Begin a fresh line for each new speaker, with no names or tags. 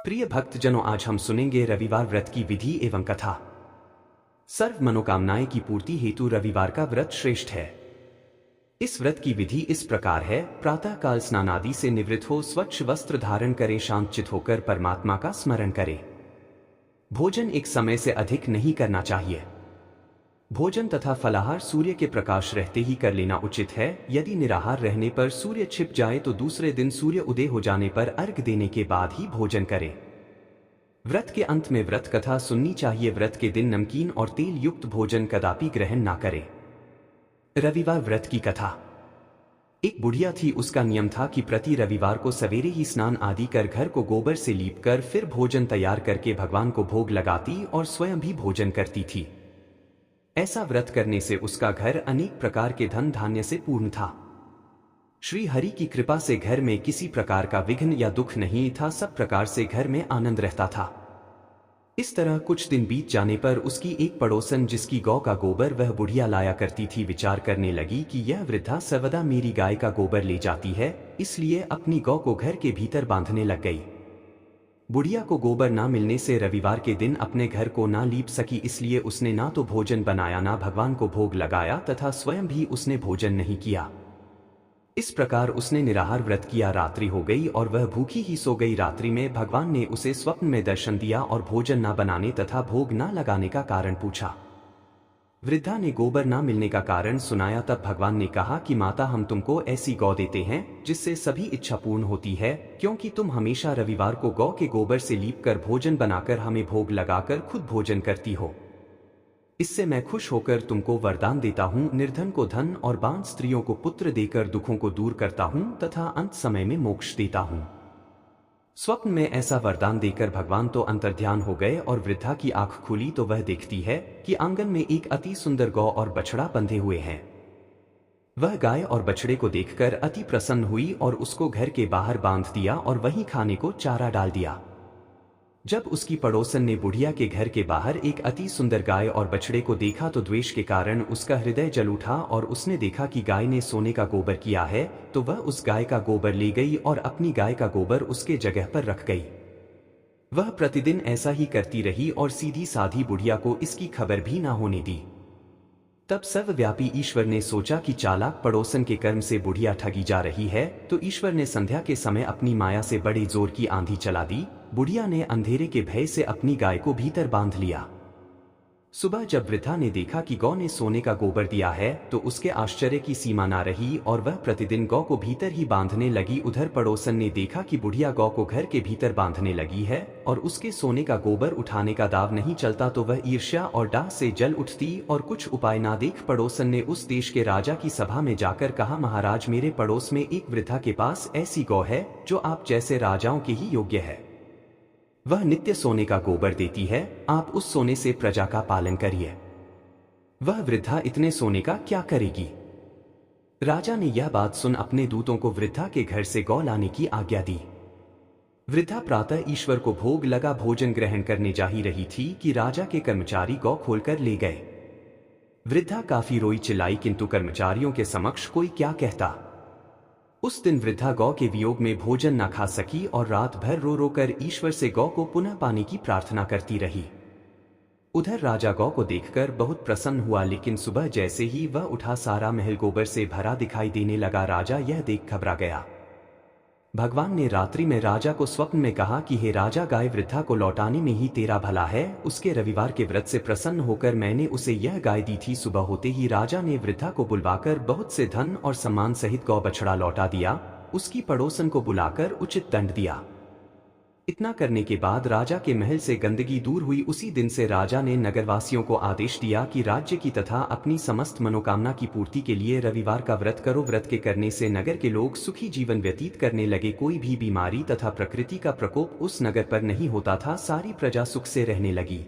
प्रिय भक्तजनों, आज हम सुनेंगे रविवार व्रत की विधि एवं कथा। सर्व मनोकामनाएं की पूर्ति हेतु रविवार का व्रत श्रेष्ठ है। इस व्रत की विधि इस प्रकार है। प्रातः काल स्नान आदि से निवृत्त हो स्वच्छ वस्त्र धारण करें, शांतचित होकर परमात्मा का स्मरण करें। भोजन एक समय से अधिक नहीं करना चाहिए। भोजन तथा फलाहार सूर्य के प्रकाश रहते ही कर लेना उचित है। यदि निराहार रहने पर सूर्य छिप जाए तो दूसरे दिन सूर्य उदय हो जाने पर अर्घ्य देने के बाद ही भोजन करें। व्रत के अंत में व्रत कथा सुननी चाहिए। व्रत के दिन नमकीन और तेल युक्त भोजन कदापि ग्रहण ना करें। रविवार व्रत की कथा। एक बुढ़िया थी। उसका नियम था कि प्रति रविवार को सवेरे ही स्नान आदि कर घर को गोबर से लीपकर फिर भोजन तैयार करके भगवान को भोग लगाती और स्वयं भी भोजन करती थी। ऐसा व्रत करने से उसका घर अनेक प्रकार के धन धान्य से पूर्ण था। श्री हरि की कृपा से घर में किसी प्रकार का विघ्न या दुख नहीं था। सब प्रकार से घर में आनंद रहता था। इस तरह कुछ दिन बीत जाने पर उसकी एक पड़ोसन, जिसकी गौ का गोबर वह बुढ़िया लाया करती थी, विचार करने लगी कि यह वृद्धा सर्वदा मेरी गाय का गोबर ले जाती है, इसलिए अपनी गौ को घर के भीतर बांधने लग गई। बुढ़िया को गोबर ना मिलने से रविवार के दिन अपने घर को ना लीप सकी, इसलिए उसने ना तो भोजन बनाया, ना भगवान को भोग लगाया तथा स्वयं भी उसने भोजन नहीं किया। इस प्रकार उसने निराहार व्रत किया। रात्रि हो गई और वह भूखी ही सो गई। रात्रि में भगवान ने उसे स्वप्न में दर्शन दिया और भोजन ना बनाने तथा भोग ना लगाने का कारण पूछा। वृद्धा ने गोबर ना मिलने का कारण सुनाया। तब भगवान ने कहा कि माता, हम तुमको ऐसी गौ देते हैं जिससे सभी इच्छा पूर्ण होती है, क्योंकि तुम हमेशा रविवार को गौ के गोबर से लीपकर भोजन बनाकर हमें भोग लगाकर खुद भोजन करती हो। इससे मैं खुश होकर तुमको वरदान देता हूँ। निर्धन को धन और बांझ स्त्रियों को पुत्र देकर दुखों को दूर करता हूँ तथा अंत समय में मोक्ष देता हूँ। स्वप्न में ऐसा वरदान देकर भगवान तो अंतर्ध्यान हो गए और वृद्धा की आंख खुली तो वह देखती है कि आंगन में एक अति सुंदर गौ और बछड़ा बंधे हुए हैं। वह गाय और बछड़े को देखकर अति प्रसन्न हुई और उसको घर के बाहर बांध दिया और वहीं खाने को चारा डाल दिया। जब उसकी पड़ोसन ने बुढ़िया के घर के बाहर एक अति सुंदर गाय और बछड़े को देखा तो द्वेष के कारण उसका हृदय जल उठा और उसने देखा कि गाय ने सोने का गोबर किया है, तो वह उस गाय का गोबर ले गई और अपनी गाय का गोबर उसके जगह पर रख गई। वह प्रतिदिन ऐसा ही करती रही और सीधी साधी बुढ़िया को इसकी खबर भी ना होने दी। तब सर्वव्यापी ईश्वर ने सोचा कि चालाक पड़ोसन के कर्म से बुढ़िया ठगी जा रही है, तो ईश्वर ने संध्या के समय अपनी माया से बड़े जोर की आंधी चला दी। बुढ़िया ने अंधेरे के भय से अपनी गाय को भीतर बांध लिया। सुबह जब वृद्धा ने देखा कि गौ ने सोने का गोबर दिया है, तो उसके आश्चर्य की सीमा ना रही और वह प्रतिदिन गौ को भीतर ही बांधने लगी। उधर पड़ोसन ने देखा कि बुढ़िया गौ को घर के भीतर बांधने लगी है और उसके सोने का गोबर उठाने का दाव नहीं चलता, तो वह ईर्ष्या और डाह से जल उठती और कुछ उपाय ना देख पड़ोसन ने उस देश के राजा की सभा में जाकर कहा, महाराज, मेरे पड़ोस में एक वृद्धा के पास ऐसी गौ है जो आप जैसे राजाओं के ही योग्य है। वह नित्य सोने का गोबर देती है, आप उस सोने से प्रजा का पालन करिए। वह वृद्धा इतने सोने का क्या करेगी? राजा ने यह बात सुन अपने दूतों को वृद्धा के घर से गौ लाने की आज्ञा दी। वृद्धा प्रातः ईश्वर को भोग लगा भोजन ग्रहण करने जा ही रही थी कि राजा के कर्मचारी गौ खोलकर ले गए। वृद्धा काफी रोई चिल्लाई, किंतु कर्मचारियों के समक्ष कोई क्या कहता। उस दिन वृद्धा गौ के वियोग में भोजन न खा सकी और रात भर रो रो कर ईश्वर से गौ को पुनः पाने की प्रार्थना करती रही। उधर राजा गौ को देखकर बहुत प्रसन्न हुआ, लेकिन सुबह जैसे ही वह उठा सारा महल गोबर से भरा दिखाई देने लगा। राजा यह देख घबरा गया। भगवान ने रात्रि में राजा को स्वप्न में कहा कि हे राजा, गाय वृद्धा को लौटाने में ही तेरा भला है। उसके रविवार के व्रत से प्रसन्न होकर मैंने उसे यह गाय दी थी। सुबह होते ही राजा ने वृद्धा को बुलवाकर बहुत से धन और सम्मान सहित गौ बछड़ा लौटा दिया। उसकी पड़ोसन को बुलाकर उचित दंड दिया। इतना करने के बाद राजा के महल से गंदगी दूर हुई। उसी दिन से राजा ने नगरवासियों को आदेश दिया कि राज्य की तथा अपनी समस्त मनोकामना की पूर्ति के लिए रविवार का व्रत करो। व्रत के करने से नगर के लोग सुखी जीवन व्यतीत करने लगे। कोई भी बीमारी तथा प्रकृति का प्रकोप उस नगर पर नहीं होता था। सारी प्रजा सुख से रहने लगी।